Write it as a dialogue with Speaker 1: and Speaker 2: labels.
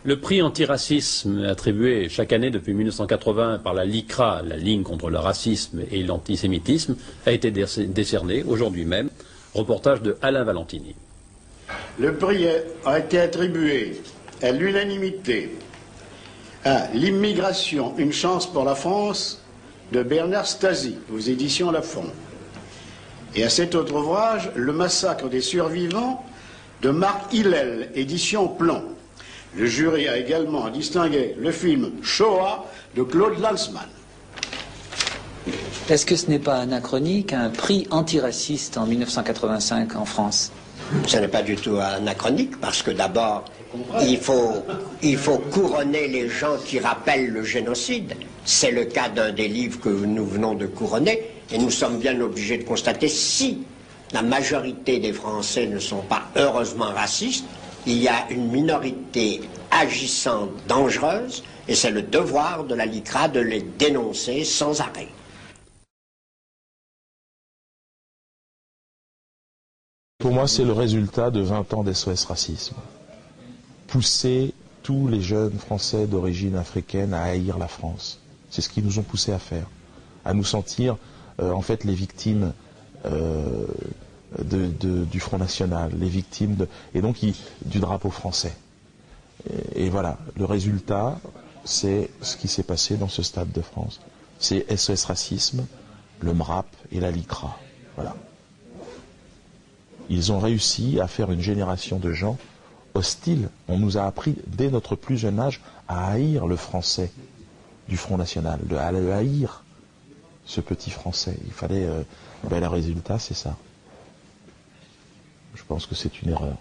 Speaker 1: Le prix antiracisme attribué chaque année depuis 1980 par la LICRA, la ligne contre le racisme et l'antisémitisme, a été décerné aujourd'hui même. Reportage de Alain Valentini.
Speaker 2: Le prix a été attribué à l'unanimité à L'immigration, une chance pour la France de Bernard Stasi, aux éditions Lafon. Et à cet autre ouvrage, Le massacre des survivants de Marc Hillel, édition Plomb. Le jury a également distingué le film Shoah de Claude Lanzmann.
Speaker 3: Est-ce que ce n'est pas anachronique, un prix antiraciste en 1985 en France?
Speaker 4: Ce n'est pas du tout anachronique, parce que d'abord, il faut couronner les gens qui rappellent le génocide. C'est le cas d'un des livres que nous venons de couronner, et nous sommes bien obligés de constater, si la majorité des Français ne sont pas heureusement racistes, il y a une minorité agissante, dangereuse, et c'est le devoir de la LICRA de les dénoncer sans arrêt.
Speaker 5: Pour moi, c'est le résultat de 20 ans d'SOS Racisme. Pousser tous les jeunes Français d'origine africaine à haïr la France. C'est ce qu'ils nous ont poussés à faire. À nous sentir, en fait, les victimes du Front National, les victimes et donc du drapeau français. Et voilà, le résultat, c'est ce qui s'est passé dans ce Stade de France. C'est SOS Racisme, le MRAP et la LICRA. Voilà. Ils ont réussi à faire une génération de gens hostiles. On nous a appris dès notre plus jeune âge à haïr le français du Front National, à le haïr, ce petit français. Il fallait... le résultat, c'est ça. Je pense que c'est une erreur.